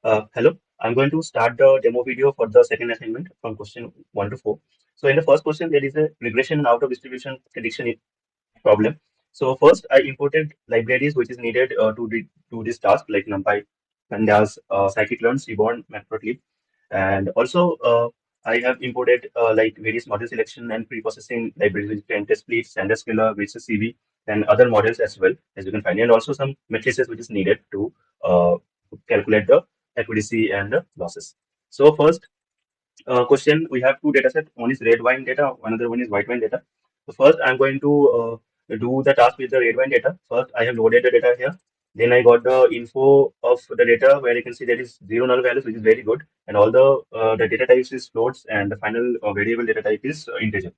Hello, I'm going to start the demo video for the second assignment from question 1 to 4. So in the first question, there is a regression and out of distribution prediction problem. So first, I imported libraries which is needed to do this task like NumPy, Pandas, scikit-learn, Seaborn, Matplotlib, and also I have imported like various model selection and pre-processing libraries which can test split, standard scalar, which is CV, and other models as well as you can find, and also some matrices which is needed to calculate the accuracy and the losses. So first question, we have two data sets. One is red wine data, another one is white wine data. So first, I'm going to do the task with the red wine data. First, I have loaded the data here. Then I got the info of the data where you can see there is zero null values, which is very good, and all the data types is floats, and the final variable data type is integer.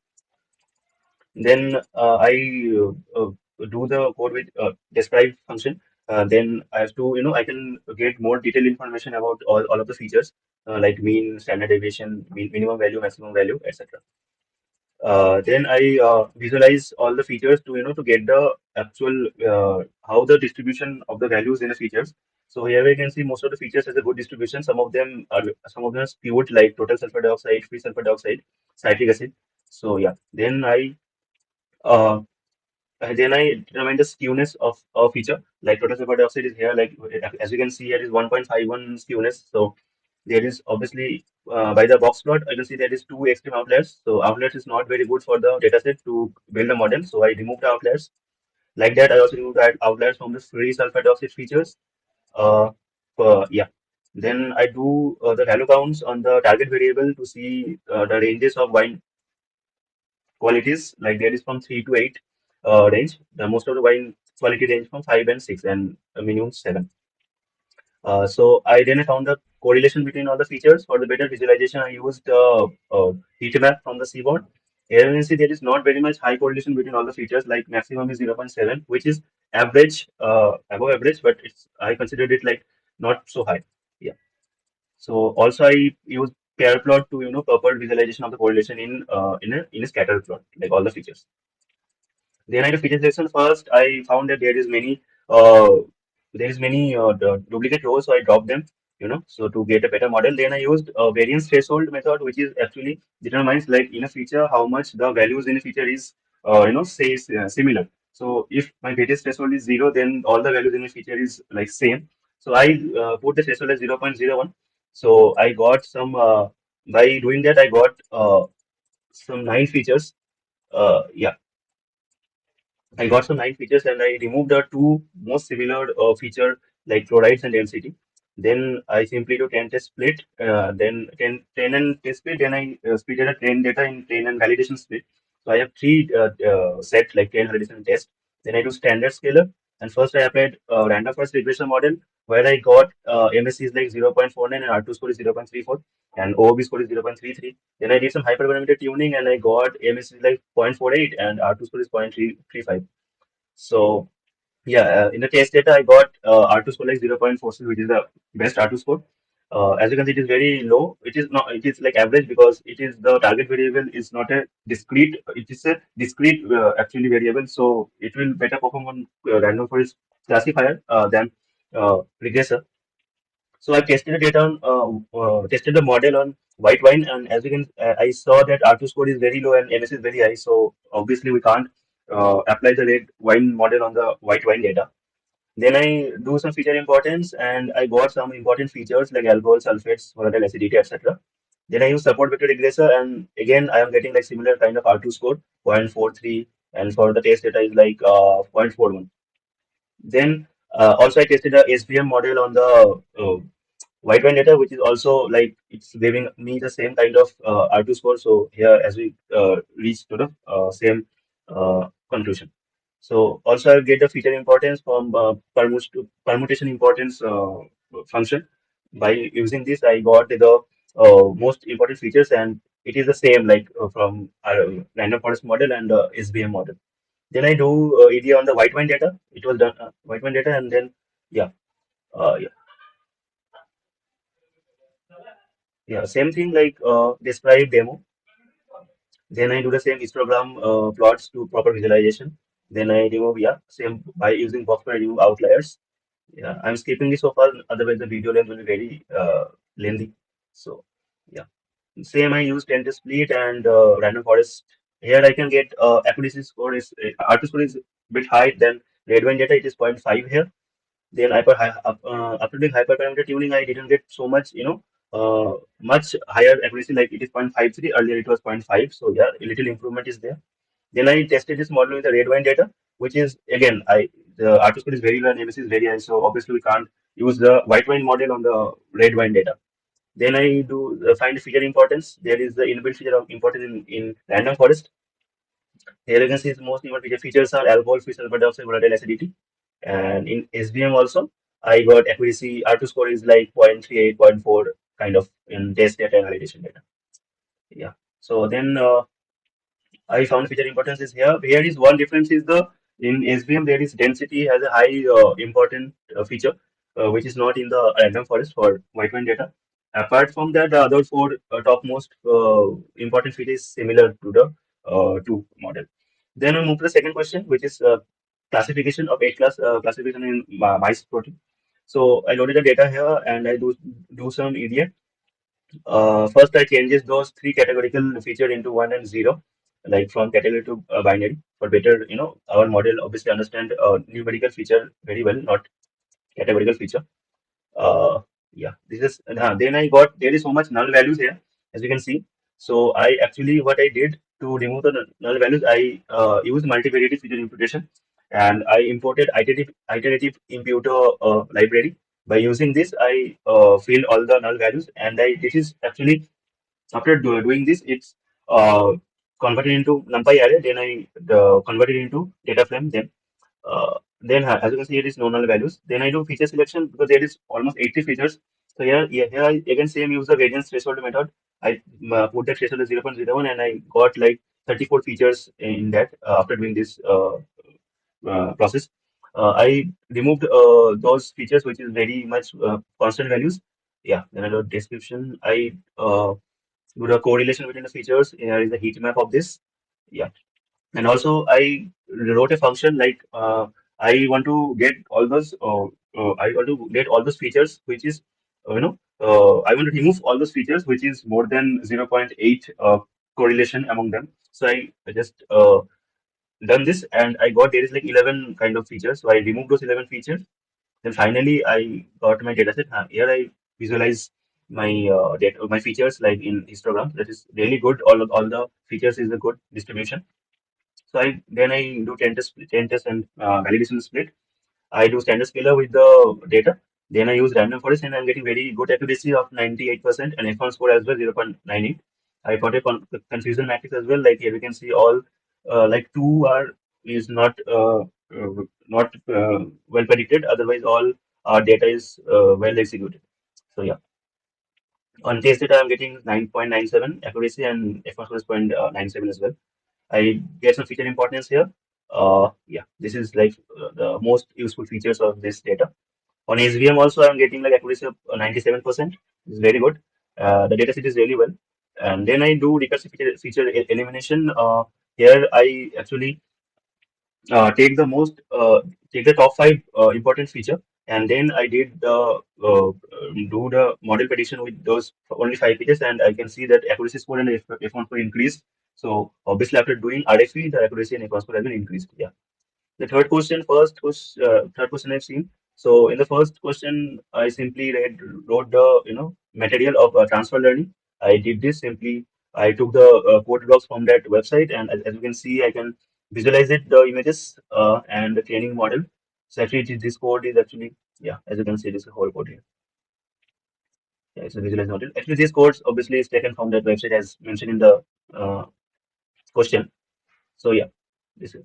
Then do the code with describe function. Then I have to, I can get more detailed information about all of the features like mean, standard deviation, minimum value, maximum value, etc. Then I visualize all the features to, to get the actual how the distribution of the values in the features. So here we can see most of the features has a good distribution. Some of them are skewed like total sulfur dioxide, free sulfur dioxide, citric acid. So yeah, uh, then I determine the skewness of a feature. Like total sulfur dioxide is here, like as you can see here is 1.51 skewness. So there is obviously by the box plot, I can see there is two extreme outliers. So outliers is not very good for the dataset to build a model. So I remove the outliers. Like that, I also remove the outliers from the free sulfur dioxide features. Uh, yeah. Then I do the value counts on the target variable to see the ranges of wine qualities, like there is from 3 to 8 range. The most of the wine quality range from 5 and 6 and a minimum 7. So I then found the correlation between all the features. For the better visualization, I used heat map from the seaboard. Here you can see there is not very much high correlation between all the features, like maximum is 0.7, which is average, above average, but it's I considered it like not so high. Yeah. So also I use pair plot to purple visualization of the correlation in a scatter plot, like all the features. Then I did feature selection first. I found that there is many duplicate rows, so I dropped them. So to get a better model, then I used a variance threshold method, which is actually determines like in a feature how much the values in a feature is says similar. So if my variance threshold is 0, then all the values in a feature is like same. So I put the threshold as 0.01. So I got some by doing that I got some 9 features. Yeah, I got some 9 features and I removed the two most similar feature like chlorides and density. Then I simply do 10 test split, then 10 and test split, then I splitted a train data in train and validation split. So I have three sets like train, validation, and test. Then I do standard scalar. And first I applied random forest regression model where I got MSC is like 0.49 and R2 score is 0.34 and OOB score is 0.33. Then I did some hyperparameter tuning and I got MSC is like 0.48 and R2 score is 0.335. So yeah, in the test data, I got R2 score like 0.46, which is the best R2 score. As you can see, it is very low. It is not. It is like average because it is the target variable is not a discrete. It is a discrete actually variable, so it will better perform on random forest classifier than regressor. So I tested the data on tested the model on white wine, and as you can, I saw that R2 score is very low and MS is very high. So obviously we can't apply the red wine model on the white wine data. Then I do some feature importance, and I got some important features like alcohol, sulfates, volatile acidity, etc. Then I use support vector regressor, and again I am getting like similar kind of R2 score, 0.43, and for the test data is like 0.41. Then also I tested a SVM model on the white wine data, which is also like it's giving me the same kind of R2 score. So here, as we reach to the same conclusion. So also I get the feature importance from permutation importance function. By using this, I got the most important features, and it is the same like from random forest model and SVM model. Then I do ED on the white wine data. It was done white wine data, and then yeah, yeah, yeah, same thing like describe demo. Then I do the same histogram plots to proper visualization. Then I remove, yeah, same by using box plot, I remove outliers. Yeah, I'm skipping this so far, otherwise the video length will be very lengthy. So yeah, same I use tend split and random forest. Here I can get accuracy score is RT score is bit high than red wine data. It is zero point 0.5 here. Then after doing hyperparameter tuning, I didn't get so much, much higher accuracy. Like it is 0.53 earlier, it was zero point 0.5. So yeah, a little improvement is there. Then I tested this model with the red wine data, which is again, I the RT score is very low and MSC is very high. So obviously we can't use the white wine model on the red wine data. Then I do find feature importance. There is the inbuilt feature of importance in random forest. Here you can see its most important features are alcohol, free sulfur dioxide, volatile acidity. And in SVM also, I got accuracy. R2 score is like 0.38, 0.4 kind of in test data and validation data. Yeah. So then I found feature importance is here. Here is one difference is the in SVM there is density has a high important feature which is not in the random forest for white data. Apart from that, the other four topmost important feature is similar to the two model. Then we move to the second question, which is classification of eight class classification in mice protein. So I loaded the data here and I do some EDA. First, I changes those three categorical feature into one and zero, like from category to binary for better, our model obviously understand numerical feature very well, not categorical feature. Uh, yeah, this is then I got there is so much null values here as you can see. So I actually what I did to remove the null values, I used multivariate feature imputation and I imported iterative imputer library. By using this, I filled all the null values and I this is actually after doing this, it's converted into NumPy array. Then I converted into data frame. Then as you can see, it is no null values. Then I do feature selection because there is almost 80 features. So here, yeah, here I again same use the variance threshold method. I put the threshold as 0.01 and I got like 34 features in that after doing this process. I removed those features which is very much constant values. Yeah, then I do description. I do the correlation between the features. Here is the heat map of this. Yeah, and also I wrote a function like I want to get all those features which is I want to remove all those features which is more than zero point 0.8 correlation among them. So I just done this and I got there is like 11 kind of features. So I removed those 11 features. Then finally I got my dataset. Here I visualize my data, my features like in histogram. That is really good. All the features is a good distribution. So I do ten test and validation split. I do standard scalar with the data. Then I use random forest and I'm getting very good accuracy of 98% and F1 score as well 0.98. I got a confusion matrix as well. Like here we can see all like two are is not well predicted. Otherwise all our data is well executed. So yeah, on test data I'm getting 9.97 accuracy and F1 score is 0.97 as well. I get some feature importance here. Yeah, this is like the most useful features of this data. On SVM also, I'm getting like accuracy of 97%. It's very good. The data set is really well. And then I do recursive feature elimination. Here I actually take the take the top five important feature, and then I did do the model prediction with those only five features, and I can see that accuracy score and F1 score increased. So obviously, after doing RFE, the accuracy and F1 score has been increased. Yeah. The third question I've seen. So in the first question, I simply wrote the material of transfer learning. I did this simply. I took the code blocks from that website, and as you can see, I can visualize it the images and the training model. So actually, this code is actually yeah, as you can see, this whole code here. Yeah, it's a visualized model. Actually, this code obviously is taken from that website as mentioned in the uh, question. So yeah,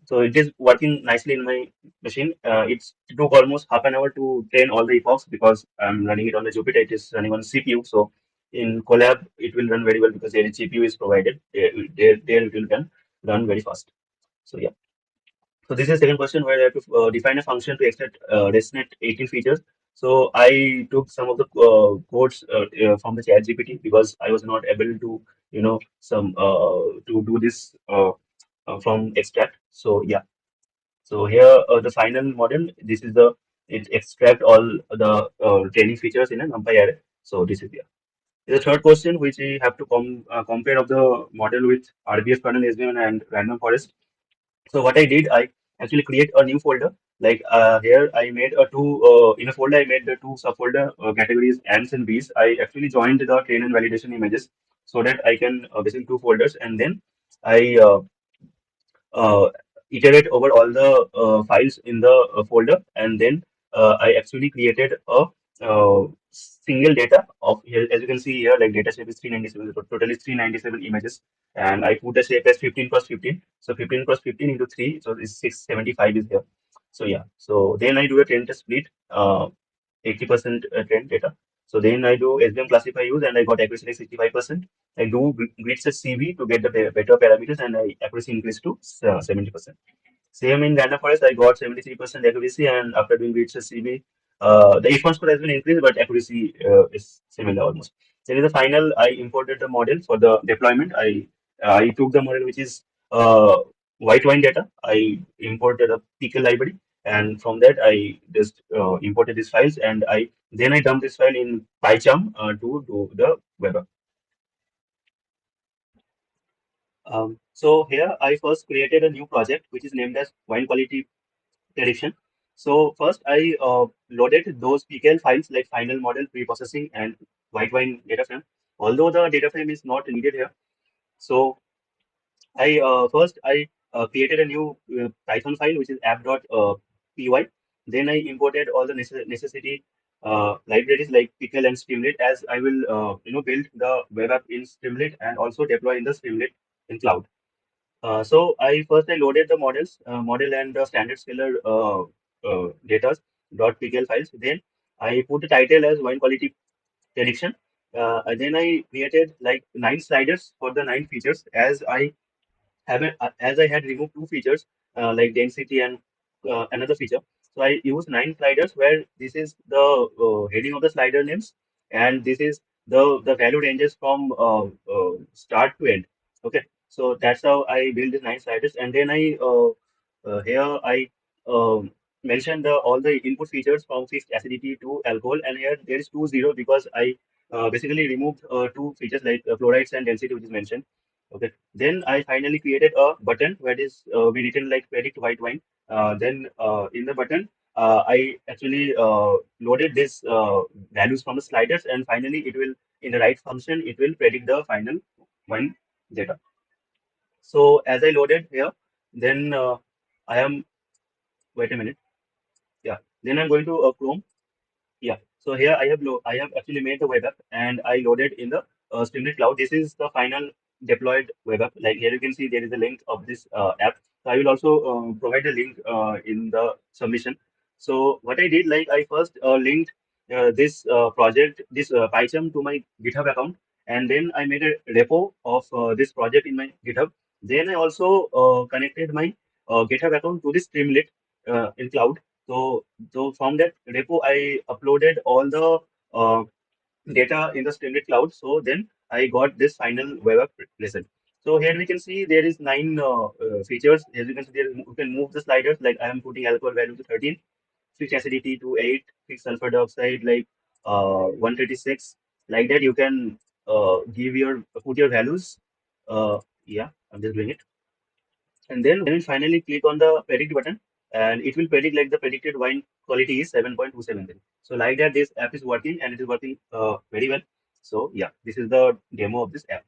so it is working nicely in my machine. It took almost half an hour to train all the epochs because I'm running it on the Jupyter. It is running on CPU. So in Colab, it will run very well because there is GPU is provided. There it will run very fast. So yeah. So this is second question where I have to define a function to extract ResNet 18 features. So I took some of the codes from the chat GPT because I was not able to, some to do this from extract. So yeah. So here the final model. This is the it extract all the training features in a NumPy array. So this is here. The third question, which we have to compare of the model with RBF kernel, SVM, and random forest. So what I did, I actually create a new folder. Like here, I made a two in a folder. I made the two subfolder categories ants and bees. I actually joined the train and validation images so that I can basically two folders, and then I uh, iterate over all the files in the folder, and then I actually created a single data of here. As you can see here, like data shape is 397, so total is 397 images, and I put the shape as 15 cross 15. So 15 cross 15 into 3, so it's 675 is here. So yeah, so then I do a trend test split, 80% trend data. So then I do SVM classify use, and I got accuracy like 65%. I do grid search CV to get the better parameters, and I accuracy increased to 70%. Same in random forest, I got 73% accuracy, and after doing grid search CV, the response score has been increased, but accuracy is similar almost. Then in the final, I imported the model for the deployment. I took the model which is white wine data. I imported a pickle library, and from that I just imported these files, and I dumped this file in PyCharm to do the web app. So here I first created a new project which is named as wine quality prediction. So first I loaded those PKL files like final model, pre-processing, and white wine data frame. Although the data frame is not needed here, so I first I created a new Python file which is app.py. Then I imported all the necessity libraries like Pickle and Streamlit, as I will build the web app in Streamlit and also deploy in the Streamlit in cloud. So I loaded the model and the standard scalar data .pkl files. Then I put the title as wine quality prediction. And then I created like 9 sliders for the 9 features, as I had removed 2 features like density and another feature. So I used 9 sliders where this is the heading of the slider names, and this is the value ranges from start to end. Okay, so that's how I built these 9 sliders, and then here I mentioned all the input features from fixed acidity to alcohol, and here there is 2 0 because I basically removed 2 features like fluorides and density, which is mentioned. Okay. Then I finally created a button where is we written like predict white wine. Then in the button, I actually loaded this values from the sliders, and finally it will in the right function it will predict the final wine data. So as I loaded here, then I am wait a minute. Yeah. Then I'm going to Chrome. Yeah. So here I have actually made the web app, and I loaded in the Streamlit Cloud. This is the final deployed web app. Like here you can see there is a link of this app. So I will also provide the link in the submission. So what I did, like I first linked this project, this PyCharm to my GitHub account, and then I made a repo of this project in my GitHub. Then I also connected my GitHub account to this Streamlit in cloud. So from that repo, I uploaded all the data in the Streamlit cloud. So then I got this final web app result. So here we can see there is 9 features. As you can see, you can move the sliders. Like I am putting alcohol value to 13, fixed acidity to 8, fixed sulfur dioxide like 136. Like that, you can give your put your values. Yeah, I'm just doing it, and then we finally click on the predict button, and it will predict like the predicted wine quality is 7.273. So like that, this app is working, and it is working very well. So yeah, this is the demo of this app.